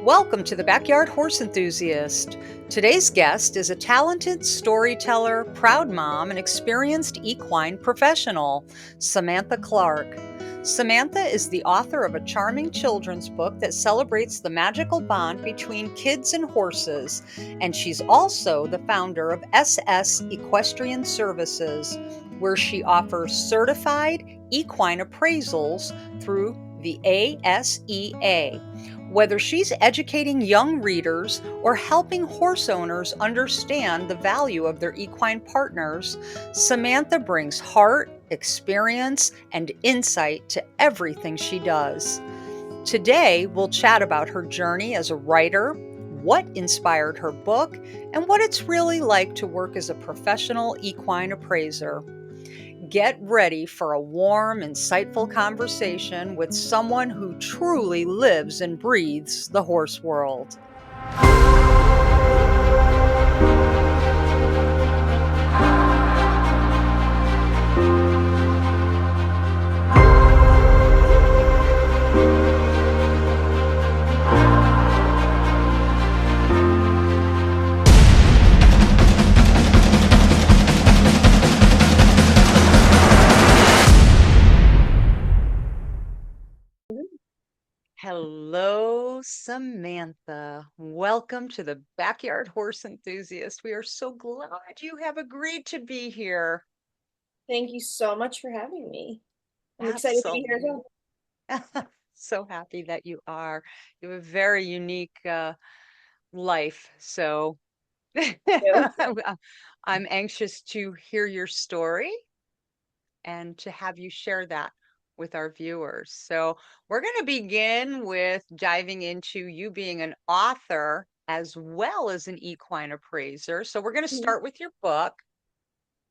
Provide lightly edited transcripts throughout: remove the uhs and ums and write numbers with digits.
Welcome to the Backyard Horse Enthusiast. Today's guest is a talented storyteller, proud mom, and experienced equine professional, Samantha Clark. Samantha is the author of a charming children's book that celebrates the magical bond between kids and horses, and she's also the founder of SS Equestrian Services, where she offers certified equine appraisals through the ASEA. Whether she's educating young readers or helping horse owners understand the value of their equine partners, Samantha brings heart, experience, and insight to everything she does. Today, we'll chat about her journey as a writer, what inspired her book, and what it's really like to work as a professional equine appraiser. Get ready for a warm, insightful conversation with someone who truly lives and breathes the horse world. Hello, Samantha. Welcome to the Backyard Horse Enthusiast. We are so glad you have agreed to be here. Thank you so much for having me. I'm excited to be here as Absolutely. well. So happy that you are. You have a very unique life. So Too. I'm anxious to hear your story and to have you share that with our viewers. So, we're going to begin with diving into you being an author as well as an equine appraiser. So, we're going to Mhm. start with your book,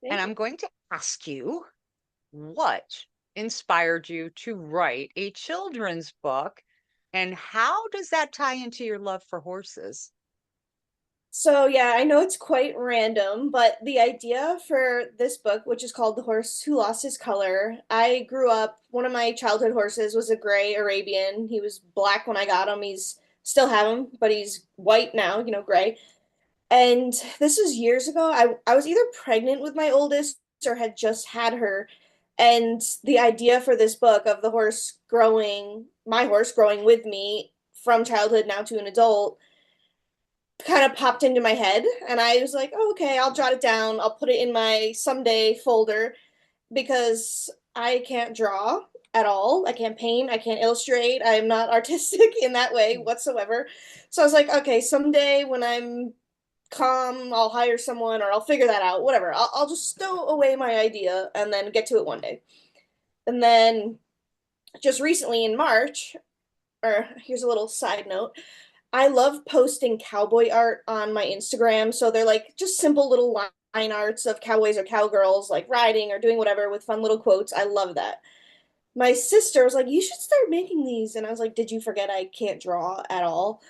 and Thank you. I'm going to ask you what inspired you to write a children's book, and how does that tie into your love for horses? So, yeah, I know it's quite random, but the idea for this book, which is called The Horse Who Lost His Color, I grew up, one of my childhood horses was a gray Arabian. He was black when I got him. He's still have him, but he's white now, gray. And this was years ago. I was either pregnant with my oldest or had just had her. And the idea for this book of the horse growing, my horse growing with me from childhood now to an adult, kind of popped into my head. And I was like, oh, okay, I'll jot it down. I'll put it in my someday folder because I can't draw at all. I can't paint. I can't illustrate. I'm not artistic in that way whatsoever. So I was like, okay, someday when I'm calm, I'll hire someone or I'll figure that out, whatever. I'll just stow away my idea and then get to it one day. And then just recently in March, or here's a little side note, I love posting cowboy art on my Instagram. So they're like just simple little line arts of cowboys or cowgirls like riding or doing whatever with fun little quotes. I love that. My sister was like, "You should start making these." And I was like, "Did you forget I can't draw at all?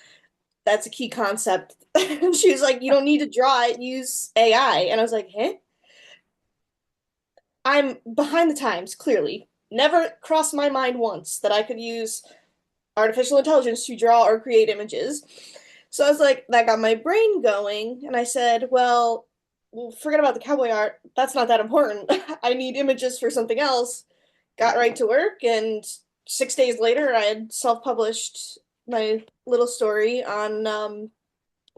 That's a key concept." And she was like, "You don't need to draw it, use AI." And I was like, "Hey, I'm behind the times, clearly. Never crossed my mind once that I could use artificial intelligence to draw or create images." So I was like, that got my brain going. And I said, well, forget about the cowboy art. That's not that important. I need images for something else. Got right to work. And 6 days later, I had self published my little story on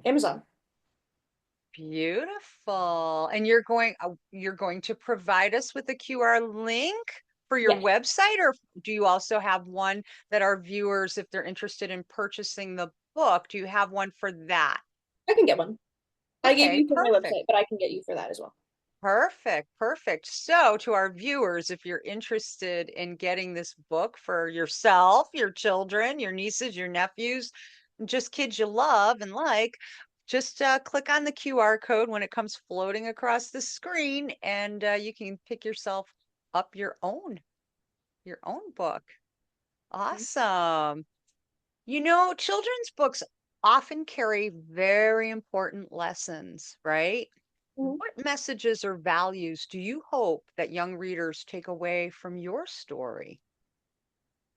Amazon. Beautiful. And you're going to provide us with a QR link for your Yeah, website, or do you also have one that our viewers, if they're interested in purchasing the book, do you have one for that? I can get one. I gave Okay, you for my perfect. website, but I can get you for that as well. Perfect, perfect. So, to our viewers, if you're interested in getting this book for yourself, your children, your nieces, your nephews, just kids you love and like, just click on the QR code when it comes floating across the screen, and you can pick yourself up your own book. Awesome. Children's books often carry very important lessons, right? Mhm. What messages or values do you hope that young readers take away from your story?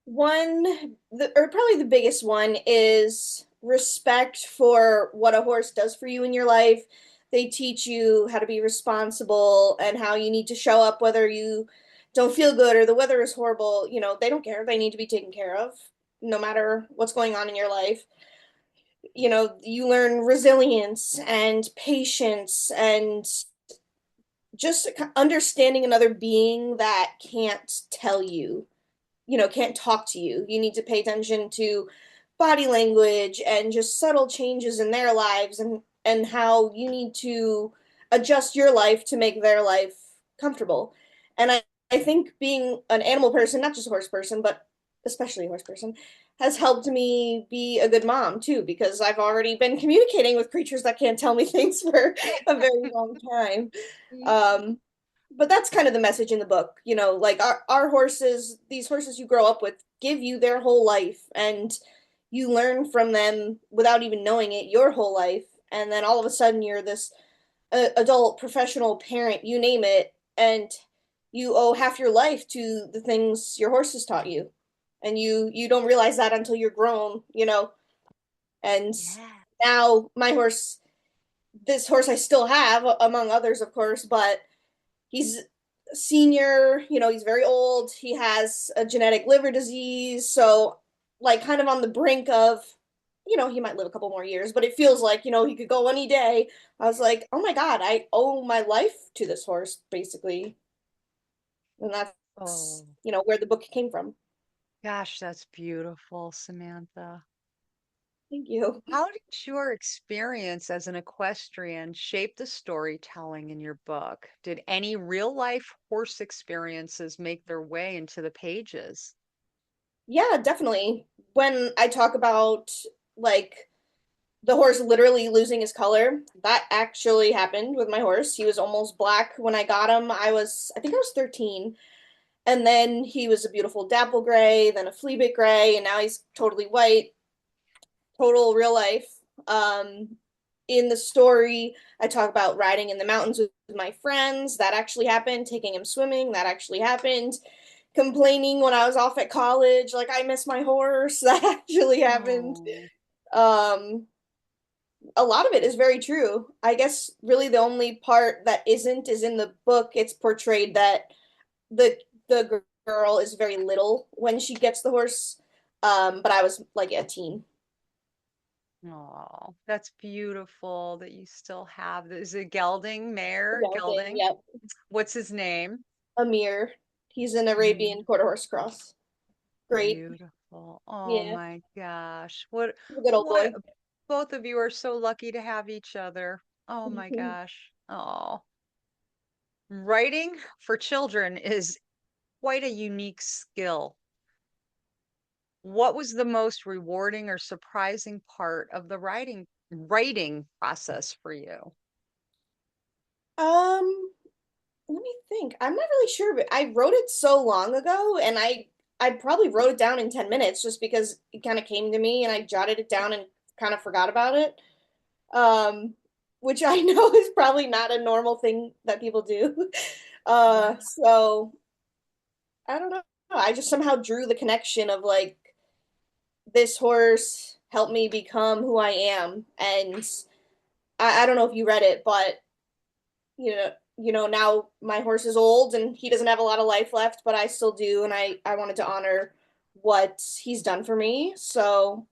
One, or probably the biggest one is respect for what a horse does for you in your life. They teach you how to be responsible and how you need to show up whether you don't feel good or the weather is horrible. You know, they don't care. They need to be taken care of no matter what's going on in your life. You know, you learn resilience and patience and just understanding another being that can't tell you, can't talk to you. You need to pay attention to body language and just subtle changes in their lives and how you need to adjust your life to make their life comfortable. And I think being an animal person, not just a horse person, but especially a horse person, has helped me be a good mom too, because I've already been communicating with creatures that can't tell me things for a very long time. Um, but that's kind of the message in the book, like our horses, these horses you grow up with give you their whole life and you learn from them without even knowing it your whole life. And then all of a sudden you're this adult, professional parent, you name it, and you owe half your life to the things your horses taught you. And you don't realize that until you're grown. And Yeah. now my horse, this horse I still have, among others, of course, but he's senior, he's very old. He has a genetic liver disease. So, like, kind of on the brink of, he might live a couple more years, but it feels like, he could go any day. I was like, oh my God, I owe my life to this horse, basically. And that's, Oh, where the book came from. gosh, that's beautiful, Samantha. Thank you. How did your experience as an equestrian shape the storytelling in your book? Did any real life horse experiences make their way into the pages? Yeah, definitely. When I talk about, like, the horse literally losing his color. That actually happened with my horse. He was almost black when I got him. I think I was 13. And then he was a beautiful dapple gray, then a flea bit gray, and now he's totally white, total real life. In the story, I talk about riding in the mountains with my friends. That actually happened. Taking him swimming. That actually happened. Complaining when I was off at college, like I miss my horse. That actually happened. Oh, Um, a lot of it is very true. I guess really the only part that isn't is in the book. It's portrayed that the girl is very little when she gets the horse. But I was like a teen. oh, that's beautiful that you still have this. Is it gelding, mare, Gelding, gelding? yep. What's his name? Amir. He's an Arabian Mm, quarter horse cross. Great. beautiful. Oh Yeah. my gosh. What, He's a good old what, boy. both of you are so lucky to have each other. Oh my gosh. Oh, writing for children is quite a unique skill. What was the most rewarding or surprising part of the writing process for you? Um, Let me think. I'm not really sure, but I wrote it so long ago, and I probably wrote it down in 10 minutes just because it kind of came to me and I jotted it down and kind of forgot about it. Um, which I know is probably not a normal thing that people do. Yeah. So I don't know. I just somehow drew the connection of like this horse helped me become who I am. And I don't know if you read it, but now my horse is old and he doesn't have a lot of life left, but I still do, and I wanted to honor what he's done for me. So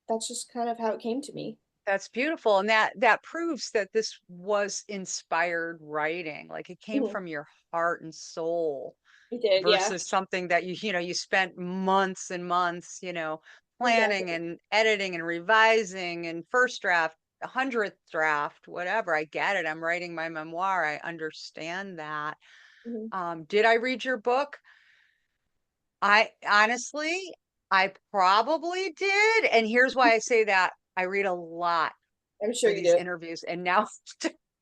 that's just kind of how it came to me. That's beautiful. And that proves that this was inspired writing. Like it came Mhm. from your heart and soul We did, yeah. versus something that you spent months and months, planning Exactly. and editing and revising and first draft, 100th draft, whatever. I get it. I'm writing my memoir. I understand that. Mhm. Did I read your book? I honestly, I probably did. And here's why I say that. I read a lot I'm sure for you these do. interviews, and now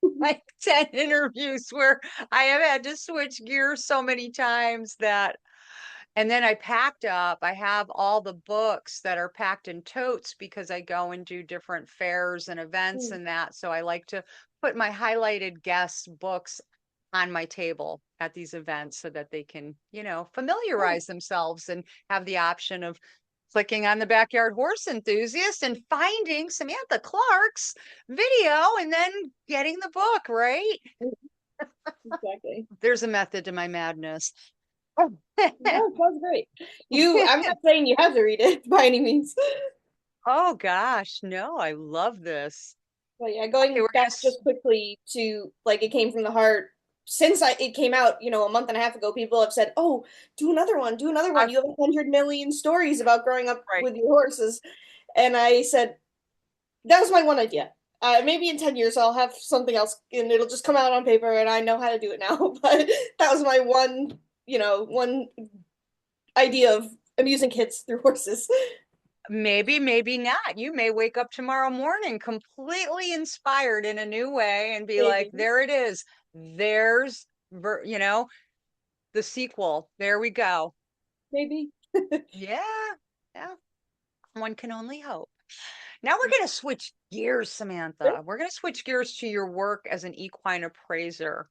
like 10 interviews where I have had to switch gears so many times that and then I packed up. I have all the books that are packed in totes because I go and do different fairs and events Mm. and that. So I like to put my highlighted guest books on my table at these events so that they can, Oh, familiarize themselves and have the option of clicking on the Backyard Horse Enthusiast and finding Samantha Clark's video and then getting the book, right? Exactly. There's a method to my madness. No, it sounds great. I'm not saying you have to read it by any means. Oh gosh, no, I love this. But yeah, Okay, going we're back gonna just quickly to like it came from the heart. Since it came out, a month and a half ago, people have said, "Oh, do another one, do another one. You have 100 million stories about growing up right. with your horses." And I said, that was my one idea. Maybe in 10 years I'll have something else and it'll just come out on paper and I know how to do it now. But that was my one idea of amusing kids through horses. Maybe, maybe not. You may wake up tomorrow morning completely inspired in a new way and be like, Maybe. there it is. There's, the sequel. There we go. Maybe. Yeah. Yeah. One can only hope. Now we're going to switch gears, Samantha. We're going to switch gears to your work as an equine appraiser.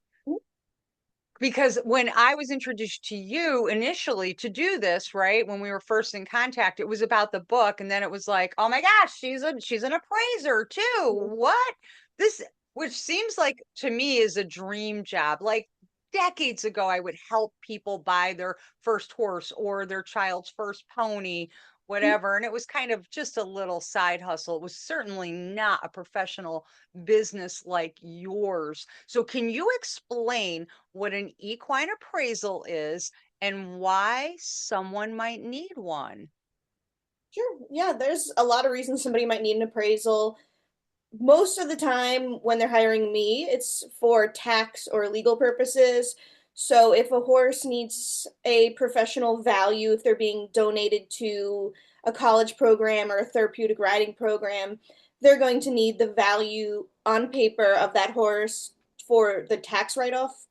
Because when I was introduced to you initially to do this, right, when we were first in contact, it was about the book, and then it was like, oh my gosh, she's an appraiser too. What? This, which seems like to me is a dream job. Like decades ago, I would help people buy their first horse or their child's first pony, whatever. And it was kind of just a little side hustle. It was certainly not a professional business like yours. So can you explain what an equine appraisal is and why someone might need one? Sure. Yeah, there's a lot of reasons somebody might need an appraisal. Most of the time when they're hiring me, it's for tax or legal purposes. So if a horse needs a professional value, if they're being donated to a college program or a therapeutic riding program, they're going to need the value on paper of that horse for the tax write-off.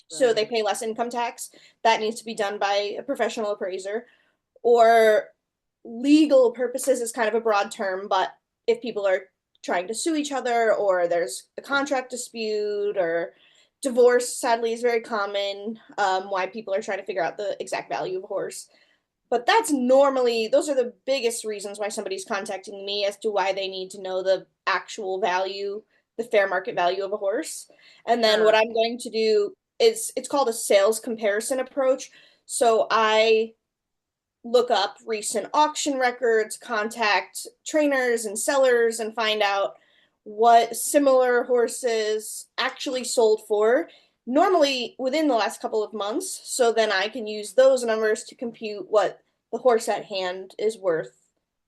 So they Right. pay less income tax. That needs to be done by a professional appraiser. Or legal purposes is kind of a broad term, but if people are trying to sue each other or there's a contract dispute or divorce, sadly, is very common, why people are trying to figure out the exact value of a horse. But those are the biggest reasons why somebody's contacting me as to why they need to know the actual value, the fair market value of a horse. And then what Sure. I'm going to do is it's called a sales comparison approach. So I look up recent auction records, contact trainers and sellers, and find out what similar horses actually sold for, normally within the last couple of months. So then I can use those numbers to compute what the horse at hand is worth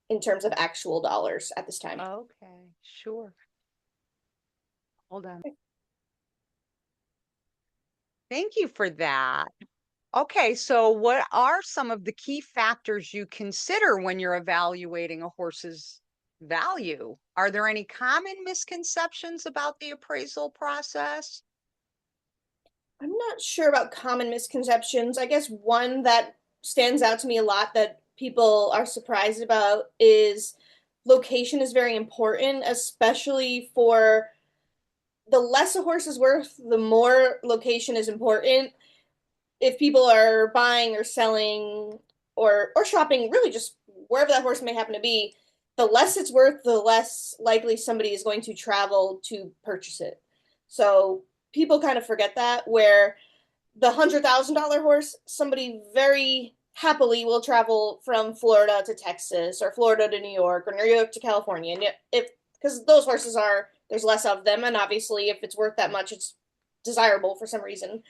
in terms of actual dollars at this time. Okay, sure. Hold on. Thank you for that. Okay, so what are some of the key factors you consider when you're evaluating a horse's value? Are there any common misconceptions about the appraisal process? I'm not sure about common misconceptions. I guess one that stands out to me a lot that people are surprised about is location is very important, especially for the less a horse is worth, the more location is important. If people are buying or selling or shopping, really just wherever that horse may happen to be, the less it's worth, the less likely somebody is going to travel to purchase it. So people kind of forget that where the $100,000 horse, somebody very happily will travel from Florida to Texas or Florida to New York or New York to California. And if because those horses are there's less of them, and obviously if it's worth that much, it's desirable for some reason.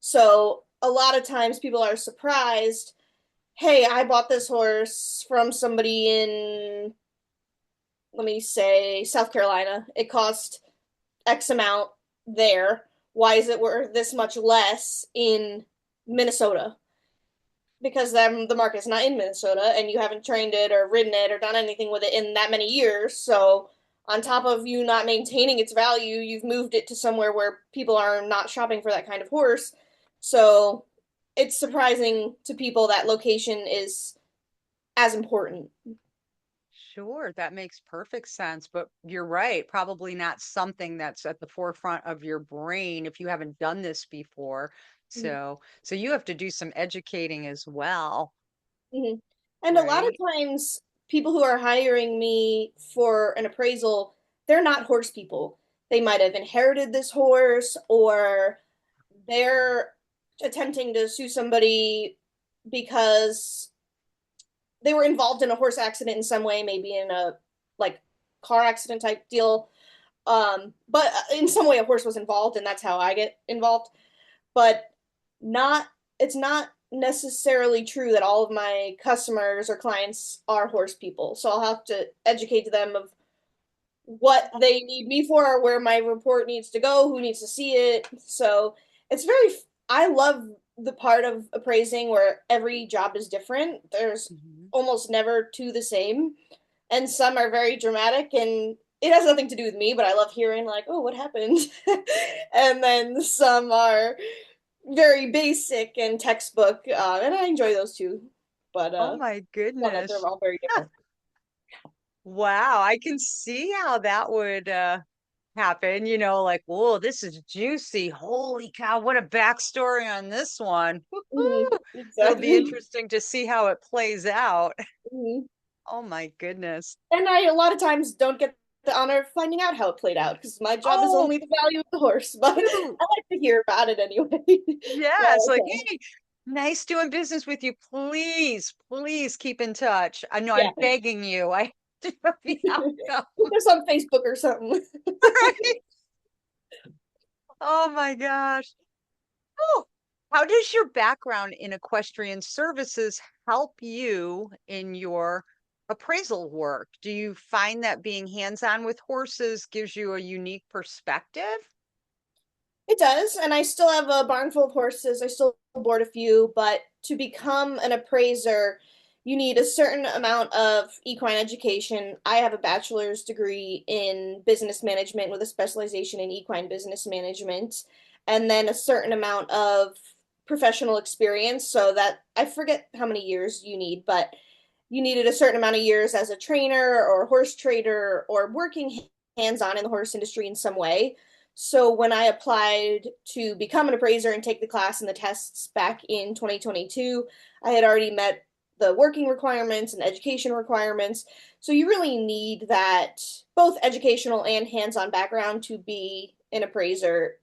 So a lot of times people are surprised. Hey, I bought this horse from somebody in, let me say, South Carolina. It cost X amount there. Why is it worth this much less in Minnesota? Because the market is not in Minnesota and you haven't trained it or ridden it or done anything with it in that many years. So, on top of you not maintaining its value, you've moved it to somewhere where people are not shopping for that kind of horse. So, it's surprising to people that location is as important. Sure, that makes perfect sense, but you're right, probably not something that's at the forefront of your brain if you haven't done this before. Mm-hmm. So you have to do some educating as well. Mm-hmm. And a lot of right? times, people who are hiring me for an appraisal, they're not horse people. They might have inherited this horse, or they're attempting to sue somebody because they were involved in a horse accident in some way, maybe in a like car accident type deal. But in some way, a horse was involved, and that's how I get involved. But not, it's not necessarily true that all of my customers or clients are horse people. So I'll have to educate them of what they need me for, where my report needs to go, who needs to see it. So it's very, I love the part of appraising where every job is different. There's Mhm. almost never two the same, and some are very dramatic, and it has nothing to do with me, but I love hearing like, oh, what happened? And then some are very basic and textbook, and I enjoy those too. But Oh my fun that they're goodness. all very different. Wow, I can see how that would happen, like, whoa, this is juicy. Holy cow, what a backstory on this one. Mhm, Woo-hoo! It'll be exactly. interesting to see how it plays out. Mhm. Oh my goodness. And I a lot of times don't get the honor of finding out how it played out because my job is Oh, only the value of the horse, but I shoot. like to hear about it anyway. Yeah, it's Well, like, okay. hey, nice doing business with you. Please, please keep in touch. I know Yeah. I'm begging you. I have to know the outcome. Put this on Facebook or something. Right? Oh my gosh. Oh, how does your background in equestrian services help you in your appraisal work? Do you find that being hands-on with horses gives you a unique perspective? It does, and I still have a barn full of horses. I still board a few, but to become an appraiser, you need a certain amount of equine education. I have a bachelor's degree in business management with a specialization in equine business management, and then a certain amount of professional experience. So that I forget how many years you need, but you needed a certain amount of years as a trainer or horse trader or working hands-on in the horse industry in some way. So when I applied to become an appraiser and take the class and the tests back in 2022, I had already met the working requirements and education requirements. So you really need that both educational and hands-on background to be an appraiser,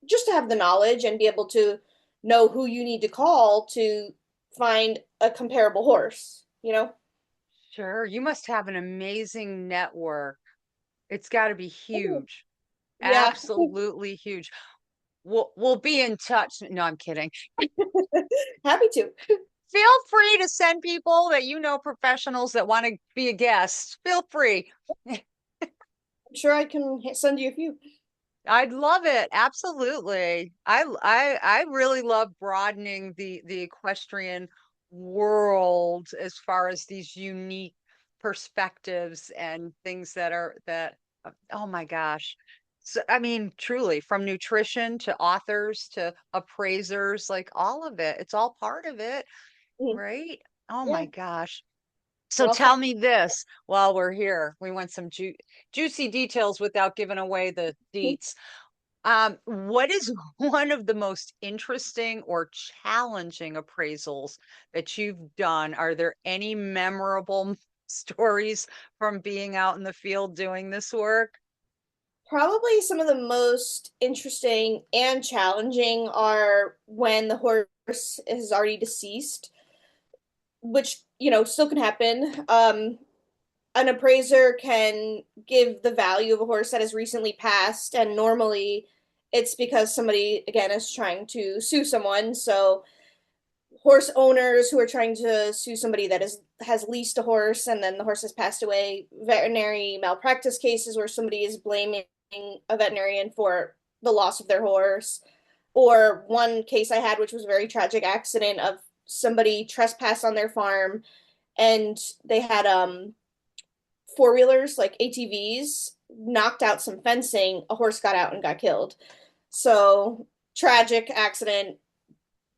just to have the knowledge and be able to know who you need to call to find a comparable horse, you know? Sure, you must have an amazing network. It's got to be huge. Yeah, Absolutely huge. We'll be in touch. No, I'm kidding. happy to. Feel free to send people that professionals that want to be a guest. Feel free. I'm sure I can send you a few. I'd love it. Absolutely. I really love broadening the equestrian world as far as these unique perspectives and things oh my gosh. So, I mean, truly, from nutrition to authors to appraisers, like all of it, it's all part of it, Mhm. right? Oh Yeah, my gosh. So we're all part. tell me this while we're here. We want some juicy details without giving away the deets. What is one of the most interesting or challenging appraisals that you've done? Are there any memorable stories from being out in the field doing this work? Probably some of the most interesting and challenging are when the horse is already deceased, which, still can happen. An appraiser can give the value of a horse that has recently passed, and normally it's because somebody, again, is trying to sue someone. So horse owners who are trying to sue somebody that has leased a horse and then the horse has passed away, veterinary malpractice cases where somebody is blaming a veterinarian for the loss of their horse, or one case I had which was a very tragic accident of somebody trespassed on their farm, and they had four-wheelers like ATVs knocked out some fencing, a horse got out and got killed. So tragic accident,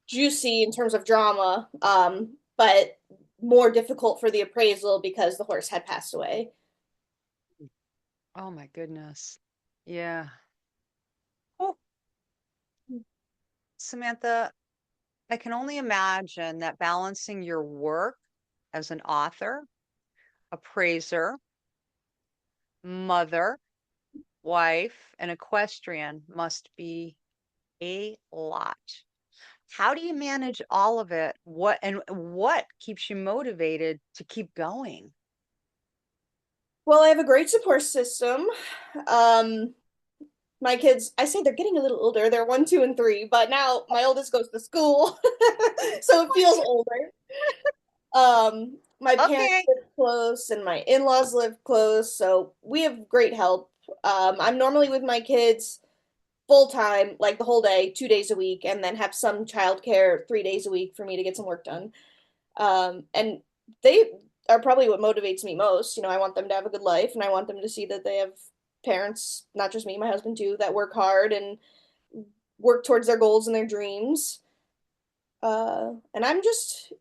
juicy in terms of drama, but more difficult for the appraisal because the horse had passed away. Oh my goodness. Yeah. Oh, Samantha, I can only imagine that balancing your work as an author, appraiser, mother, wife, and equestrian must be a lot. How do you manage all of it? What keeps you motivated to keep going? Well, I have a great support system. Um, my kids, I say they're getting a little older. They're 1, 2, and 3, but now my oldest goes to school, so it feels older. My parents Okay. live close and my in-laws live close, so we have great help. I'm normally with my kids full time, like the whole day, 2 days a week, and then have some childcare 3 days a week for me to get some work done. And they are probably what motivates me most. I want them to have a good life and I want them to see that they have parents, not just me, my husband too, that work hard and work towards their goals and their dreams. And I'm just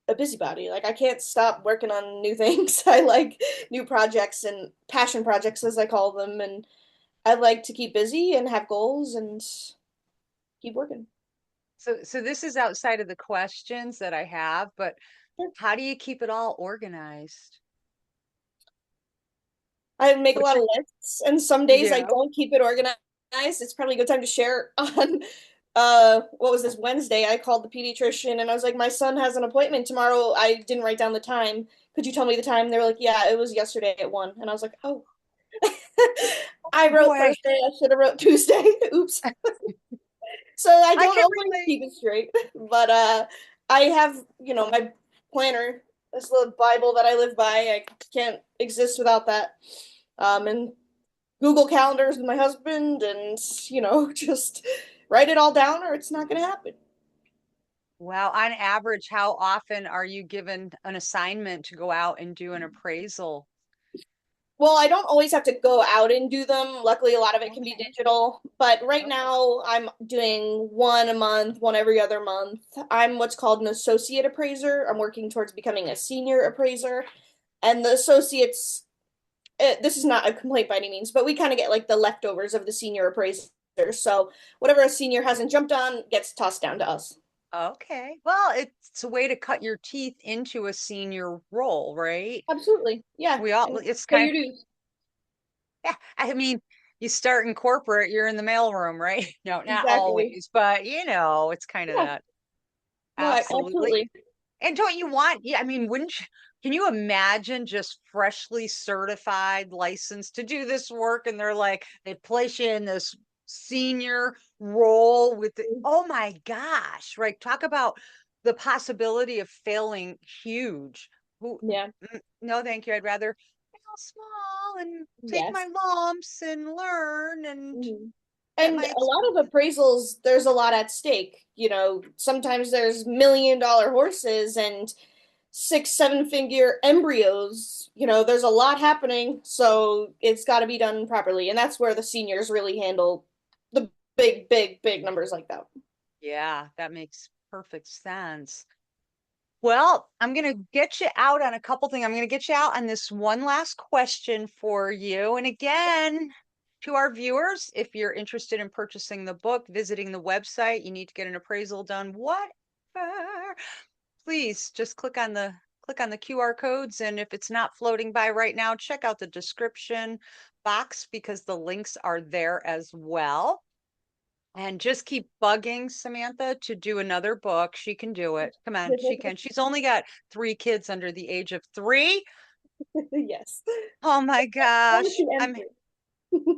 a busybody. Like I can't stop working on new things. I like new projects and passion projects as I call them, and I like to keep busy and have goals and keep working. So this is outside of the questions that I have, but Sure. how do you keep it all organized? I make a What's lot your of lists, and some You days I do? don't keep it organized. It's probably a good time to share on what was this Wednesday? I called the pediatrician and I was like, my son has an appointment tomorrow. I didn't write down the time. Could you tell me the time? They were like, yeah, it was yesterday at 1. And I was like, oh. I wrote Boy, Thursday, I should have wrote Tuesday. Oops. So I I don't can always relate. keep it straight. But I have, my planner, this little Bible that I live by. I can't exist without that. And Google Calendars with my husband and, just write it all down or it's not going to happen. Well, on average, how often are you given an assignment to go out and do an appraisal? Well, I don't always have to go out and do them. Luckily, a lot of it can be Okay. digital. But right Okay. now, I'm doing one a month, one every other month. I'm what's called an associate appraiser. I'm working towards becoming a senior appraiser. And the associates, this is not a complaint by any means, but we kind of get like the leftovers of the senior appraiser. So whatever a senior hasn't jumped on gets tossed down to us. Okay. Well, it's a way to cut your teeth into a senior role, right? Absolutely. Yeah. And It's pay kind your of, dues. yeah, I mean, you start in corporate, you're in the mailroom, right? No, not Exactly. always, but it's kind of Yeah. that. No, Absolutely. absolutely. And don't you want, yeah, I mean, wouldn't you, can you imagine just freshly certified, licensed to do this work? And they're like, they place you in this senior role with oh my gosh, right? Talk about the possibility of failing huge. Yeah. No, thank you. I'd rather fail small and take Yes. my lumps and learn and Mhm. get And my a lot experience. of appraisals, there's a lot at stake. Sometimes there's $1 million horses and 6, 7 figure embryos. There's a lot happening, so it's got to be done properly. And that's where the seniors really handle the big, big, big numbers like that. Yeah, that makes perfect sense. Well, I'm going to get you out on a couple things. I'm going to get you out on this one last question for you. And again, to our viewers, if you're interested in purchasing the book, visiting the website, you need to get an appraisal done, whatever, please just click on the QR codes. And if it's not floating by right now, check out the description box because the links are there as well. And just keep bugging Samantha to do another book. She can do it. Come on, she can. She's only got 3 kids under the age of 3. Yes. Oh my One gosh. can I'm enter.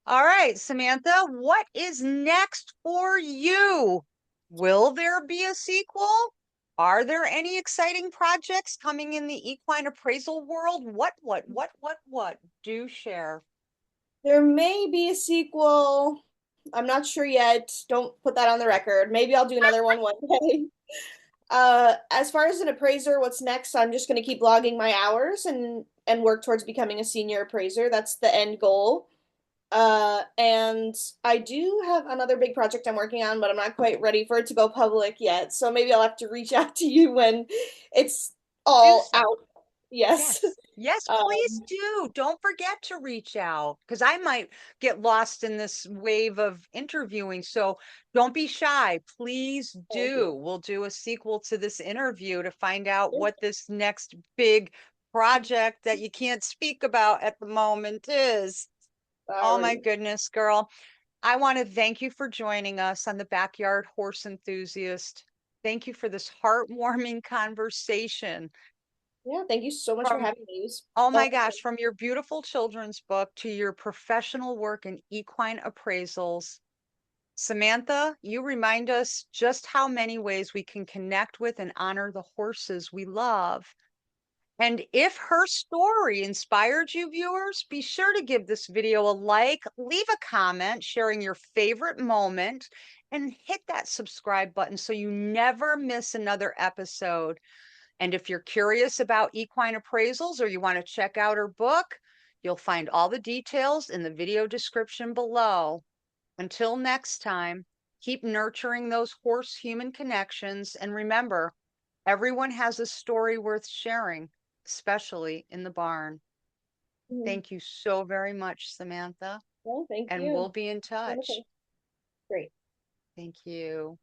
all right, Samantha, what is next for you? Will there be a sequel? Are there any exciting projects coming in the equine appraisal world? What? Do share. There may be a sequel. I'm not sure yet. Don't put that on the record. Maybe I'll do another one day. As far as an appraiser, what's next? I'm just going to keep logging my hours and work towards becoming a senior appraiser. That's the end goal. And I do have another big project I'm working on, but I'm not quite ready for it to go public yet. So maybe I'll have to reach out to you when it's Do all so. out. Yes. Yes. Yes, please Um, do. Don't forget to reach out because I might get lost in this wave of interviewing. So don't be shy. Please thank you. do. We'll do a sequel to this interview to find out what this next big project that you can't speak about at the moment is. Oh my Alrighty. goodness, girl. I want to thank you for joining us on the Backyard Horse Enthusiast. Thank you for this heartwarming conversation. Yeah, thank you so much for From having me. It was Oh fun. my gosh, from your beautiful children's book to your professional work in equine appraisals. Samantha, you remind us just how many ways we can connect with and honor the horses we love. And if her story inspired you, viewers, be sure to give this video a like, leave a comment sharing your favorite moment, and hit that subscribe button so you never miss another episode. And if you're curious about equine appraisals or you want to check out her book, you'll find all the details in the video description below. Until next time, keep nurturing those horse human connections. And remember, everyone has a story worth sharing, especially in the barn. Mhm. Thank you so very much, Samantha, Well, thank and we'll you. be in touch. Wonderful. Great. Thank you.